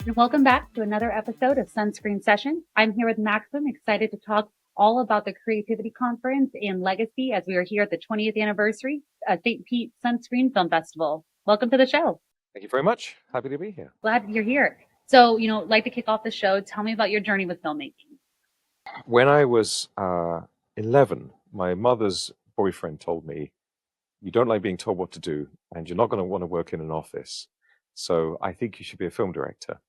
and welcome back to another episode of Sunscreen Session. I'm here with Maxim, excited to talk all about the Creativity Conference and Legacy as we are here at the 20th anniversary St. Pete Sunscreen Film Festival. Welcome to the show. Thank you very much. Happy to be here. Glad you're here. So, like to kick off the show, tell me about your journey with filmmaking. When I was 11, my mother's boyfriend told me, "You don't like being told what to do, and you're not going to want to work in an office. So I think you should be a film director."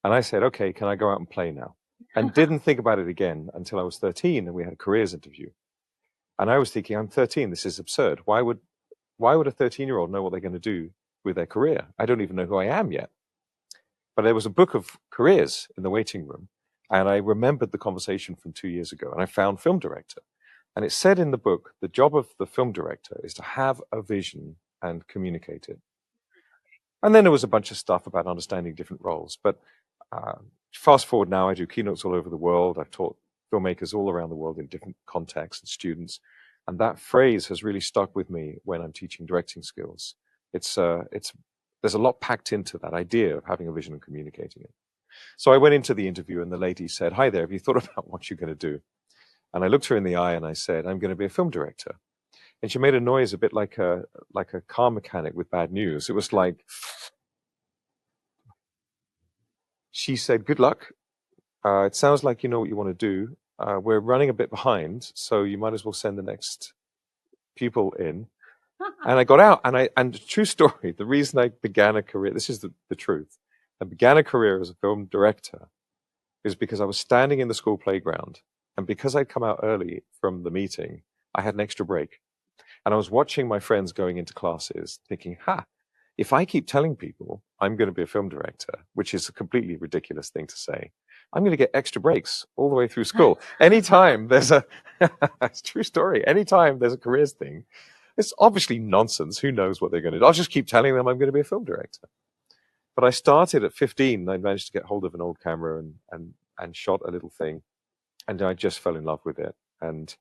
And I said, "Okay, can I go out and play now?" And didn't think about it again until I was 13 and we had a careers interview. And I was thinking, I'm 13, this is absurd. Why would a 13-year-old know what they're going to do with their career? I don't even know who I am yet. But there was a book of careers in the waiting room, and I remembered the conversation from 2 years ago, and I found film director. And it said in the book, the job of the film director is to have a vision and communicate it. And then there was a bunch of stuff about understanding different roles. But fast forward now, I do keynotes all over the world. I've taught filmmakers all around the world in different contexts and students. And that phrase has really stuck with me when I'm teaching directing skills. There's a lot packed into that idea of having a vision and communicating it. So I went into the interview and the lady said, "Hi there, have you thought about what you're going to do?" And I looked her in the eye and I said, "I'm going to be a film director." And she made a noise a bit like a car mechanic with bad news. It was like, she said, "Good luck. It sounds like you know what you want to do. We're running a bit behind, so you might as well send the next pupil in." And I got out, and true story, the reason I began a career, this is the truth, I began a career as a film director is because I was standing in the school playground, and because I'd come out early from the meeting, I had an extra break. And I was watching my friends going into classes thinking, if I keep telling people I'm going to be a film director, which is a completely ridiculous thing to say, I'm going to get extra breaks all the way through school. Anytime there's it's a true story, anytime there's a careers thing, it's obviously nonsense. Who knows what they're going to do? I'll just keep telling them I'm going to be a film director. But I started at 15 and I managed to get hold of an old camera and shot a little thing. And I just fell in love with it. And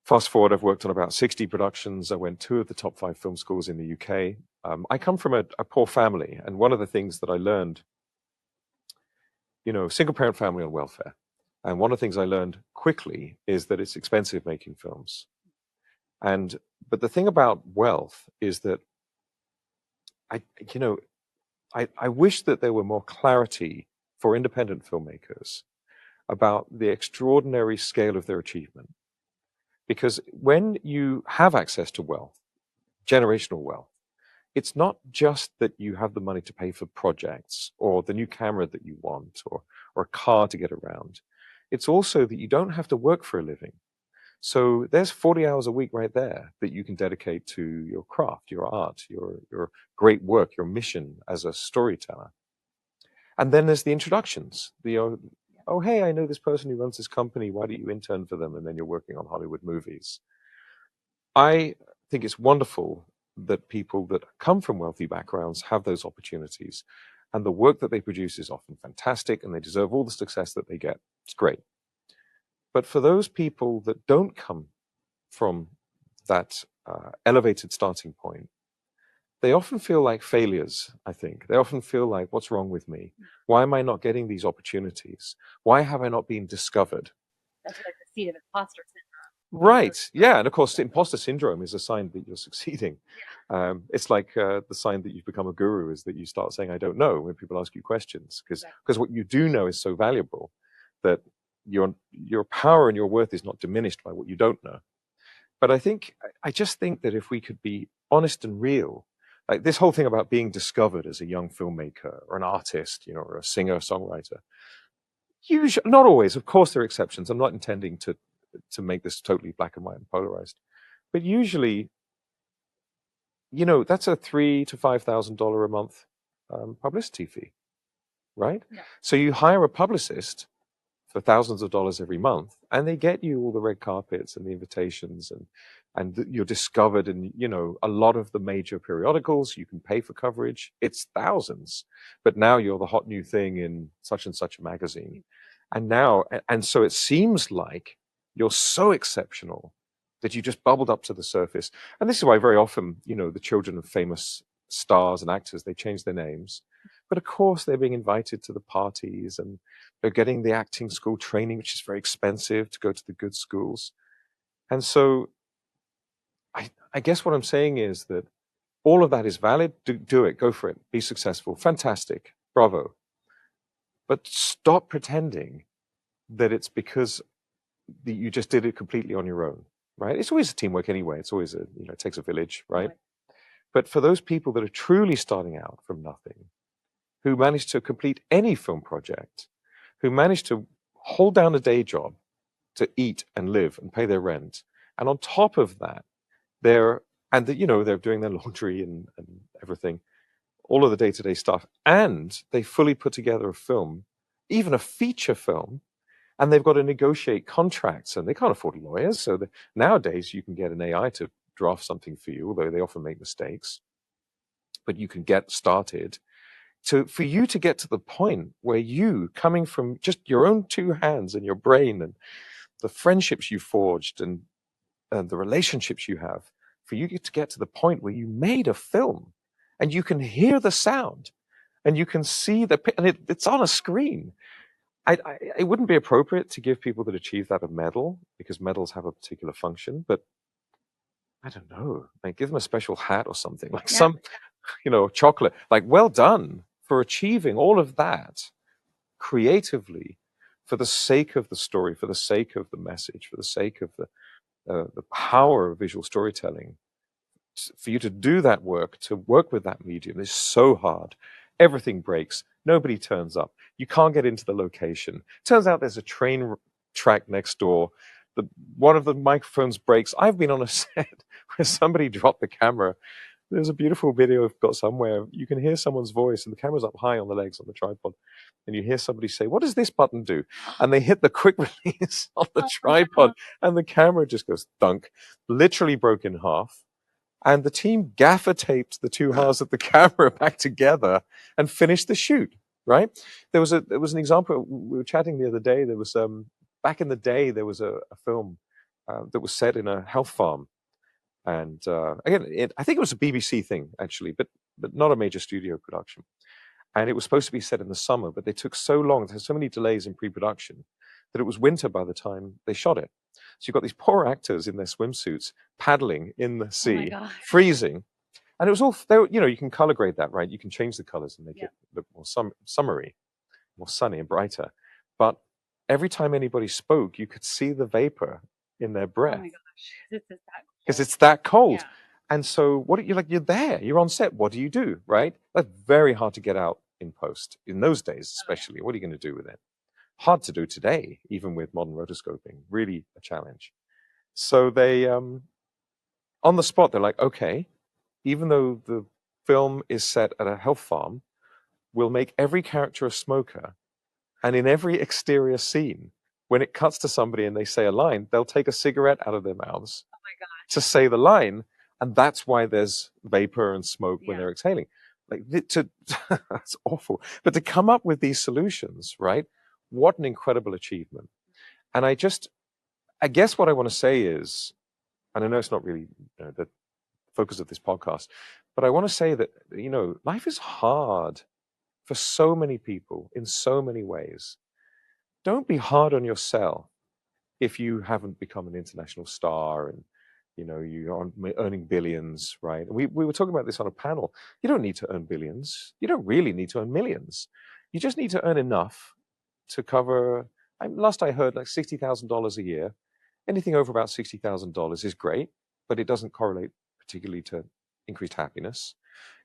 fast forward, I've worked on about 60 productions. I went 2 of the top 5 film schools in the UK. I come from a poor family. And one of the things that I learned, single parent family on welfare. And one of the things I learned quickly is that it's expensive making films. But the thing about wealth is that I wish that there were more clarity for independent filmmakers about the extraordinary scale of their achievement. Because when you have access to wealth, generational wealth, it's not just that you have the money to pay for projects or the new camera that you want or a car to get around. It's also that you don't have to work for a living. So there's 40 hours a week right there that you can dedicate to your craft, your art, your great work, your mission as a storyteller. And then there's the introductions. Oh, hey, I know this person who runs this company. Why don't you intern for them? And then you're working on Hollywood movies. I think it's wonderful that people that come from wealthy backgrounds have those opportunities. And the work that they produce is often fantastic and they deserve all the success that they get. It's great. But for those people that don't come from that elevated starting point, they often feel like failures, I think. They often feel like, what's wrong with me? Why am I not getting these opportunities? Why have I not been discovered? That's like the seed of imposter syndrome. Right. Yeah. And of course, imposter syndrome is a sign that you're succeeding. It's like the sign that you've become a guru is that you start saying, I don't know, when people ask you questions. Because what you do know is so valuable that your power and your worth is not diminished by what you don't know. But I just think that if we could be honest and real, like this whole thing about being discovered as a young filmmaker or an artist, or a singer, songwriter, usually, not always, of course there are exceptions. I'm not intending to make this totally black and white and polarized, but usually, that's a $3,000 to $5,000 a month publicity fee, right? Yeah. So you hire a publicist for thousands of dollars every month, and they get you all the red carpets and the invitations, and you're discovered in, a lot of the major periodicals. You can pay for coverage. It's thousands, but now you're the hot new thing in such and such a magazine. And so it seems like you're so exceptional that you just bubbled up to the surface. And this is why very often, the children of famous stars and actors, they change their names But of course, they're being invited to the parties and they're getting the acting school training, which is very expensive to go to the good schools. And so I guess what I'm saying is that all of that is valid. Do it. Go for it. Be successful. Fantastic. Bravo. But stop pretending that it's because you just did it completely on your own, right? It's always a teamwork anyway. It's always it takes a village, right? But for those people that are truly starting out from nothing, who managed to complete any film project, who managed to hold down a day job to eat and live and pay their rent, and on top of that, they're doing their laundry and everything, all of the day-to-day stuff, and they fully put together a film, even a feature film, and they've got to negotiate contracts, and they can't afford lawyers. So nowadays you can get an AI to draft something for you, although they often make mistakes. But you can get started for you to get to the point where you, coming from just your own two hands and your brain and the friendships you forged and the relationships you have, for you to get to the point where you made a film and you can hear the sound and you can see and it's on a screen. It wouldn't be appropriate to give people that achieve that a medal, because medals have a particular function, but I don't know, like give them a special hat or something, like some, chocolate, like well done for achieving all of that creatively for the sake of the story, for the sake of the message, for the sake of the power of visual storytelling. For you to do that work, to work with that medium is so hard. Everything breaks. Nobody turns up. You can't get into the location. Turns out there's a train track next door. One of the microphones breaks. I've been on a set where somebody dropped the camera. There's a beautiful video I've got somewhere. You can hear someone's voice, and the camera's up high on the legs on the tripod. And you hear somebody say, "What does this button do?" And they hit the quick release on the tripod, and the camera just goes thunk, literally broke in half. And the team gaffer taped the two halves of the camera back together and finished the shoot. Right? There was an example. We were chatting the other day. There was back in the day there was a film that was set in a health farm, and again, I think it was a BBC thing actually, but not a major studio production. And it was supposed to be set in the summer, but they took so long. There were so many delays in pre-production that it was winter by the time they shot it. So you've got these poor actors in their swimsuits paddling in the sea, freezing, and it was all you can color grade that, right? You can change the colors and make it look more summery, more sunny and brighter. But every time anybody spoke, you could see the vapor in their breath. Oh my gosh, because it's that cold. Yeah. And so you're there, you're on set. What do you do, right? That's very hard to get out in post in those days, especially. What are you going to do with it? Hard to do today, even with modern rotoscoping, really a challenge. So they, on the spot, they're like, okay, even though the film is set at a health farm, we'll make every character a smoker. And in every exterior scene, when it cuts to somebody and they say a line, they'll take a cigarette out of their mouths to say the line. And that's why there's vapor and smoke when they're exhaling. That's awful. But to come up with these solutions, right? What an incredible achievement. And I guess what I want to say is, and I know it's not really the focus of this podcast, but I want to say that, life is hard for so many people in so many ways. Don't be hard on yourself if you haven't become an international star and you aren't earning billions, right? We were talking about this on a panel. You don't need to earn billions. You don't really need to earn millions. You just need to earn enough to cover, last I heard, like $60,000 a year. Anything over about $60,000 is great, but it doesn't correlate particularly to increased happiness.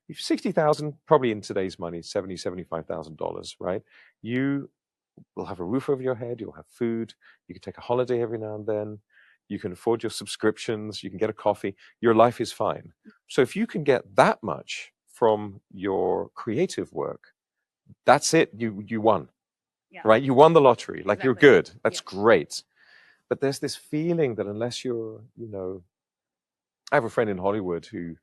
If 60,000, probably in today's money, $75,000, right? You will have a roof over your head. You'll have food. You can take a holiday every now and then. You can afford your subscriptions. You can get a coffee. Your life is fine. So if you can get that much from your creative work, that's it. You won, right? You won the lottery. Like you're good. That's great. But there's this feeling that unless you're, I have a friend in Hollywood who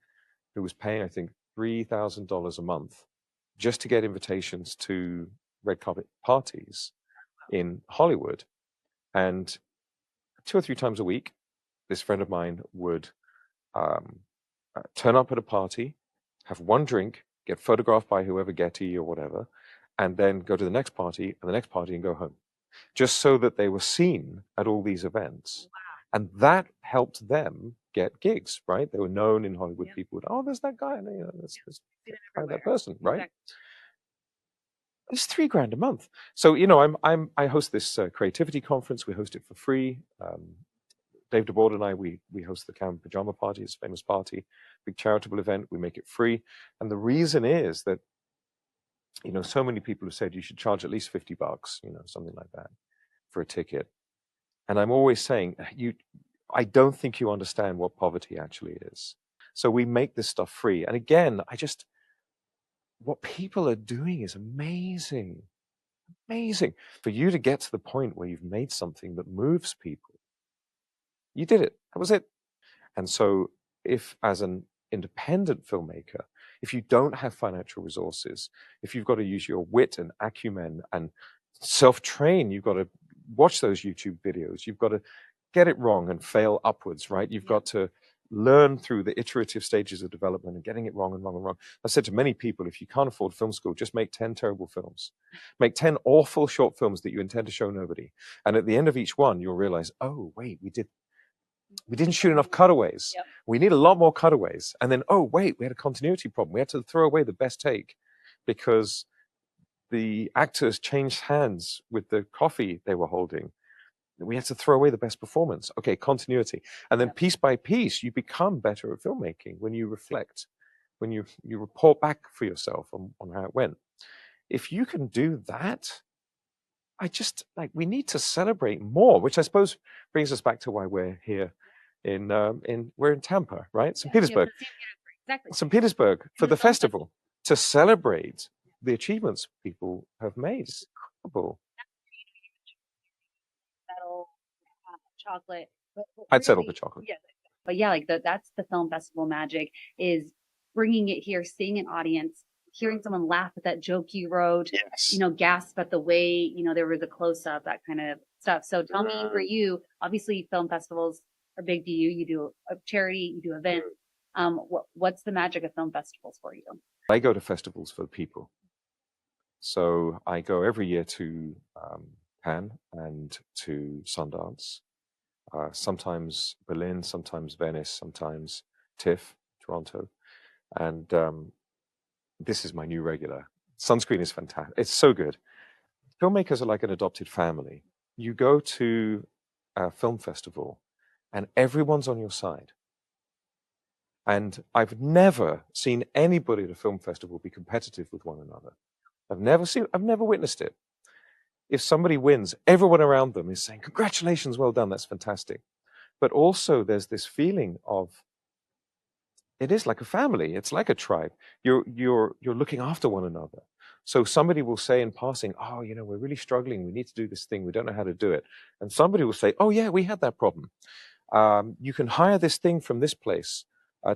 was paying, I think, $3,000 a month just to get invitations to red carpet parties in Hollywood. And 2 or 3 times a week, this friend of mine would turn up at a party, have one drink, get photographed by whoever, Getty or whatever, and then go to the next party and the next party and go home, just so that they were seen at all these events. And that helped them get gigs, right? They were known in Hollywood. People would, oh, there's that guy, and, there's that person, right? Exactly. It's $3,000 a month. So, I host this creativity conference. We host it for free. Dave DeBoard and I, we host the Cam Pajama Party. It's a famous party, big charitable event. We make it free. And the reason is that, so many people have said you should charge at least $50, something like that for a ticket. And I'm always saying, I don't think you understand what poverty actually is. So we make this stuff free. And again, what people are doing is amazing. Amazing. For you to get to the point where you've made something that moves people, you did it. That was it. And so if, as an independent filmmaker, if you don't have financial resources, if you've got to use your wit and acumen and self-train, you've got to watch those YouTube videos, you've got to get it wrong and fail upwards, right? You've got to learn through the iterative stages of development and getting it wrong and wrong and wrong. I said to many people, if you can't afford film school, just make 10 terrible films. Make 10 awful short films that you intend to show nobody. And at the end of each one, you'll realize, oh, wait, we didn't shoot enough cutaways. Yep. We need a lot more cutaways. And then, oh, wait, we had a continuity problem. We had to throw away the best take because the actors changed hands with the coffee they were holding. We had to throw away the best performance. Okay, continuity. And then piece by piece, you become better at filmmaking when you reflect, when you report back for yourself on how it went. If you can do that, we need to celebrate more, which I suppose brings us back to why we're here we're in Tampa, right? St. Petersburg. Exactly. St. Petersburg for the festival to celebrate the achievements people have made. It's incredible. Chocolate. I'd settle for chocolate. Yeah, but yeah, that's the film festival magic, is bringing it here, seeing an audience, hearing someone laugh at that joke you wrote, yes. Gasp at the way, there was a close up, that kind of stuff. So tell me, for you, obviously film festivals are big to you. You do a charity, you do events. What's the magic of film festivals for you? I go to festivals for the people. So I go every year to Cannes and to Sundance. Sometimes Berlin, sometimes Venice, sometimes TIFF, Toronto. And this is my new regular. Sunscreen is fantastic. It's so good. Filmmakers are like an adopted family. You go to a film festival and everyone's on your side. And I've never seen anybody at a film festival be competitive with one another. I've never witnessed it. If somebody wins, everyone around them is saying, congratulations, well done, that's fantastic. But also there's this feeling of, it is like a family, it's like a tribe. You're looking after one another. So somebody will say in passing, oh, we're really struggling, we need to do this thing, we don't know how to do it. And somebody will say, oh yeah, we had that problem. You can hire this thing from this place.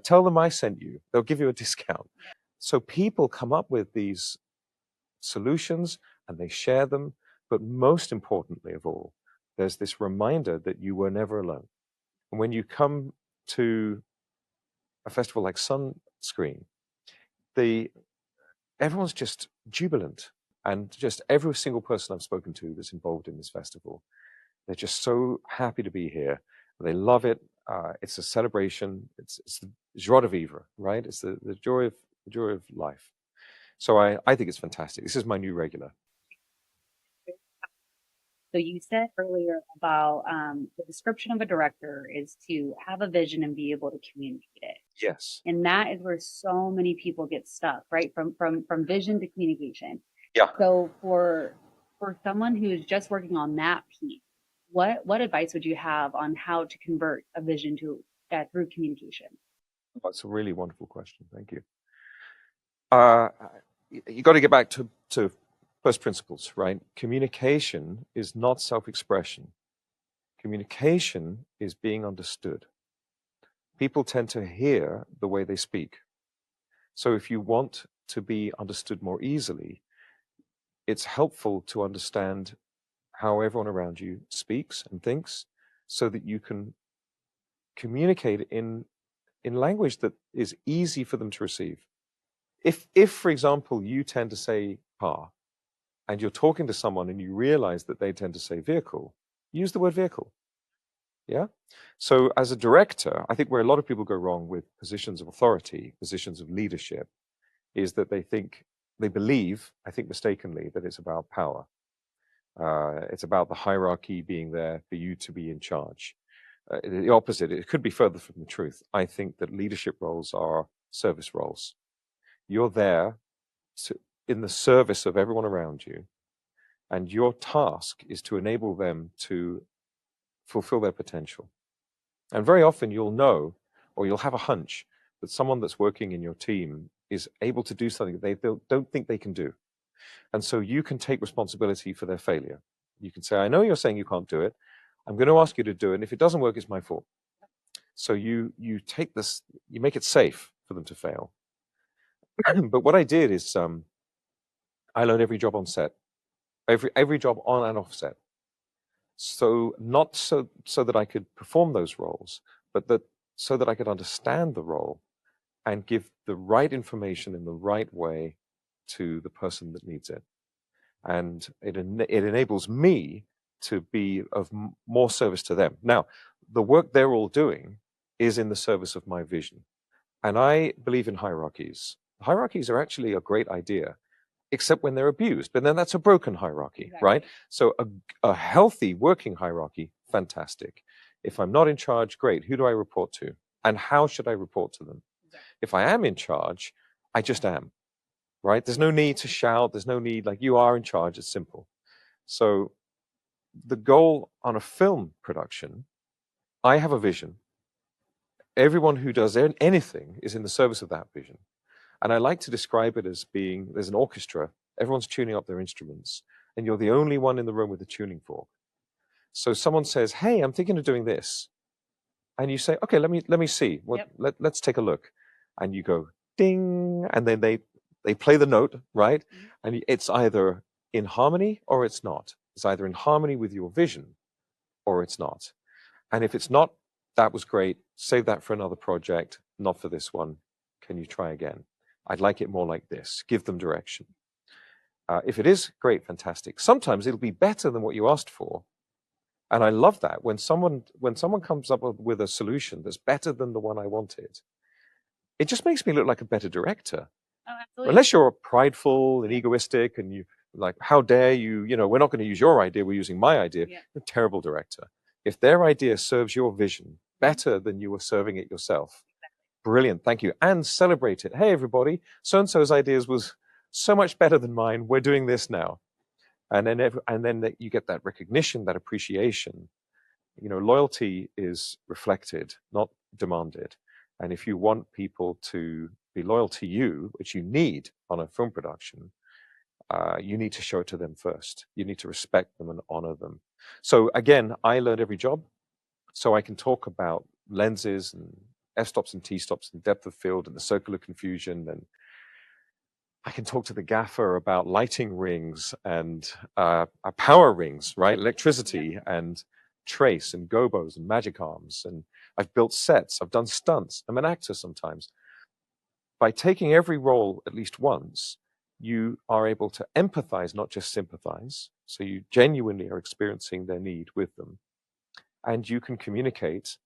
Tell them I sent you, they'll give you a discount. So people come up with these solutions and they share them. But most importantly of all, there's this reminder that you were never alone. And when you come to a festival like Sunscreen, everyone's just jubilant. And just every single person I've spoken to that's involved in this festival, they're just so happy to be here. They love it. It's a celebration. It's the joie de vivre, right? It's the joy of life. So I think it's fantastic. This is my new regular. So you said earlier about the description of a director is to have a vision and be able to communicate it. Yes. And that is where so many people get stuck, right? From vision to communication. Yeah. So for someone who's just working on that piece, what advice would you have on how to convert a vision to through communication? That's a really wonderful question. Thank you. You got to get back to first principles, right? Communication is not self-expression. Communication is being understood. People tend to hear the way they speak. So if you want to be understood more easily, it's helpful to understand how everyone around you speaks and thinks so that you can communicate in language that is easy for them to receive. If for example, you tend to say car and you're talking to someone and you realize that they tend to say vehicle, use the word vehicle. Yeah. So as a director, I think where a lot of people go wrong with positions of authority, positions of leadership, is that they believe, I think mistakenly, that it's about power. It's about the hierarchy being there for you to be in charge. The opposite, it could be further from the truth. I think that leadership roles are service roles. You're there in the service of everyone around you, and your task is to enable them to fulfill their potential. And very often you'll know, or you'll have a hunch, that someone that's working in your team is able to do something they don't think they can do. And so you can take responsibility for their failure. You can say, I know you're saying you can't do it. I'm going to ask you to do it. And if it doesn't work, it's my fault. So you take this, you make it safe for them to fail. But what I did is I learned every job on set, every job on and off set. So not so that I could perform those roles, but so that I could understand the role and give the right information in the right way to the person that needs it. And it enables me to be of more service to them. Now, the work they're all doing is in the service of my vision. And I believe in hierarchies. Hierarchies are actually a great idea, except when they're abused. But then that's a broken hierarchy, exactly. Right? So a healthy working hierarchy, fantastic. If I'm not in charge, great. Who do I report to? And how should I report to them? Exactly. If I am in charge, I just am, right? There's no need to shout. There's no need, like, you are in charge. It's simple. So the goal on a film production, I have a vision. Everyone who does anything is in the service of that vision. And I like to describe it as being, there's an orchestra, everyone's tuning up their instruments, and you're the only one in the room with a tuning fork. So someone says, hey, I'm thinking of doing this. And you say, okay, let me see. Let's take a look. And you go, ding, and then they play the note, right? Mm-hmm. And it's either in harmony or it's not. It's either in harmony with your vision or it's not. And if it's not, that was great. Save that for another project, not for this one. Can you try again? I'd like it more like this. Give them direction. If it is great, fantastic. Sometimes it'll be better than what you asked for. And I love that when someone comes up with a solution that's better than the one I wanted. It just makes me look like a better director. Oh, absolutely. Unless you're prideful and egoistic and you like, how dare you, we're not going to use your idea, we're using my idea. Yeah. You're a terrible director. If their idea serves your vision better than you were serving it yourself, brilliant, thank you. And celebrate it. Hey, everybody, so-and-so's ideas was so much better than mine. We're doing this now. And then you get that recognition, that appreciation. Loyalty is reflected, not demanded. And if you want people to be loyal to you, which you need on a film production, you need to show it to them first. You need to respect them and honor them. So again, I learned every job, so I can talk about lenses and f-stops and t-stops and depth of field and the circular confusion, and I can talk to the gaffer about lighting rings and power rings, right? Electricity, yeah. And trace and gobos and magic arms. And I've built sets. I've done stunts. I'm an actor sometimes. By taking every role at least once, you are able to empathize, not just sympathize. So you genuinely are experiencing their need with them. And you can communicate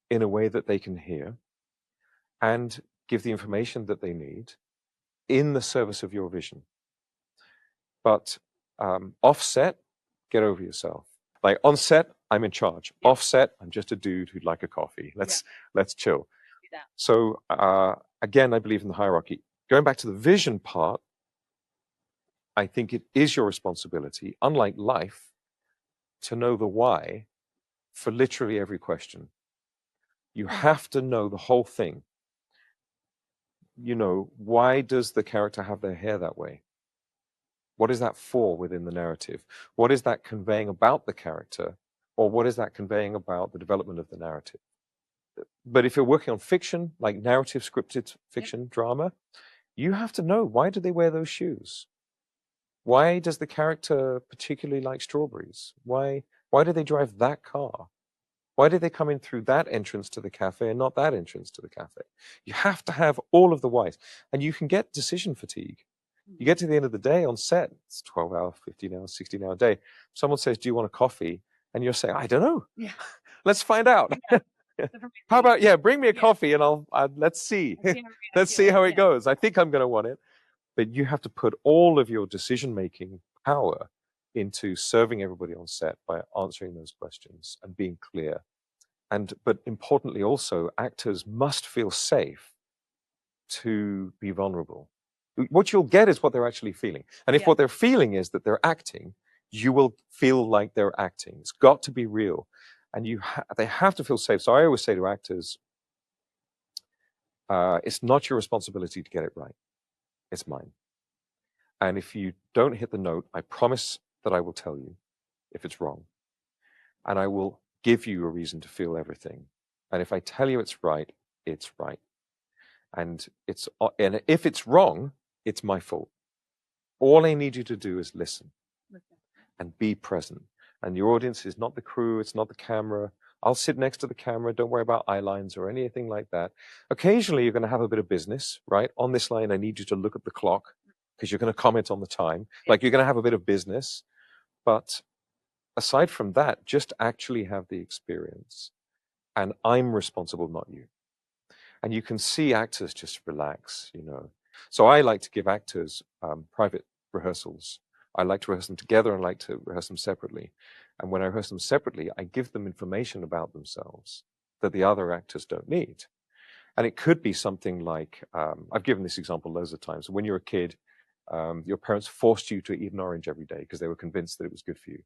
in a way that they can hear and give the information that they need in the service of your vision. But offset, get over yourself. Like on set, I'm in charge. Yeah. Offset, I'm just a dude who'd like a coffee. Let's chill. So again, I believe in the hierarchy. Going back to the vision part, I think it is your responsibility, unlike life, to know the why for literally every question. You have to know the whole thing. Why does the character have their hair that way? What is that for within the narrative? What is that conveying about the character? Or what is that conveying about the development of the narrative? But if you're working on fiction, like narrative scripted fiction, drama, you have to know, why do they wear those shoes? Why does the character particularly like strawberries? Why do they drive that car? Why did they come in through that entrance to the cafe and not that entrance to the cafe? You have to have all of the whys, and you can get decision fatigue. You get to the end of the day on set, it's 12-hour, 15-hour, 16-hour day. Someone says, do you want a coffee? And you're saying, I don't know. Yeah. Let's find out. How about, bring me a coffee and let's see. Let's see how it goes. I think I'm going to want it. But you have to put all of your decision-making power into serving everybody on set by answering those questions and being clear. But importantly also, actors must feel safe to be vulnerable. What you'll get is what they're actually feeling. And if what they're feeling is that they're acting, you will feel like they're acting. It's got to be real. And they have to feel safe. So I always say to actors, it's not your responsibility to get it right. It's mine. And if you don't hit the note, I promise that I will tell you if it's wrong. And I will give you a reason to feel everything. And if I tell you it's right, it's right. And if it's wrong, it's my fault. All I need you to do is listen and be present. And your audience is not the crew, it's not the camera. I'll sit next to the camera. Don't worry about eye lines or anything like that. Occasionally, you're going to have a bit of business, right? On this line, I need you to look at the clock because you're going to comment on the time. Like you're going to have a bit of business. But aside from that, just actually have the experience. And I'm responsible, not you. And you can see actors just relax, So I like to give actors private rehearsals. I like to rehearse them together and I like to rehearse them separately. And when I rehearse them separately, I give them information about themselves that the other actors don't need. And it could be something like, I've given this example loads of times. When you're a kid, your parents forced you to eat an orange every day because they were convinced that it was good for you.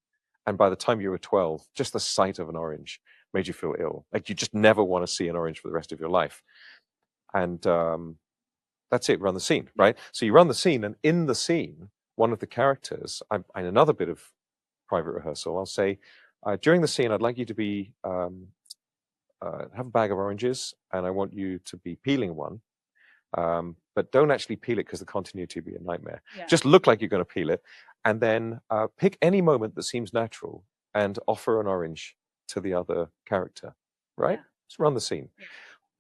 And by the time you were 12, just the sight of an orange made you feel ill. Like you just never want to see an orange for the rest of your life. And that's it, run the scene, right? So you run the scene, and in the scene, one of the characters, in another bit of private rehearsal, I'll say, during the scene, I'd like you to be, have a bag of oranges, and I want you to be peeling one. But don't actually peel it because the continuity would be a nightmare. Just look like you're going to peel it, and then pick any moment that seems natural and offer an orange to the other character, right? Just run the scene.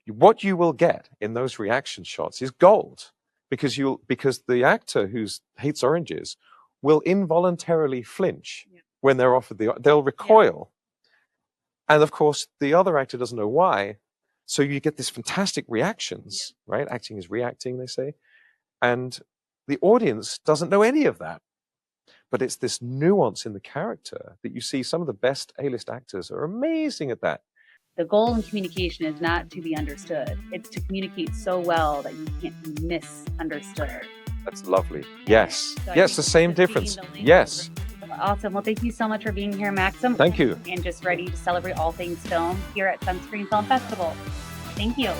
What you will get in those reaction shots is gold, because the actor who hates oranges will involuntarily flinch when they're offered they'll recoil. And of course, the other actor doesn't know why. So you get these fantastic reactions, right? Acting is reacting, they say. And the audience doesn't know any of that. But it's this nuance in the character that you see. Some of the best A-list actors are amazing at that. The goal in communication is not to be understood. It's to communicate so well that you can't be misunderstood. That's lovely. Yes. So yes, the same difference. Yes. Awesome. Well, thank you so much for being here, Maxim. Thank you. And just ready to celebrate all things film here at Sunscreen Film Festival. Thank you.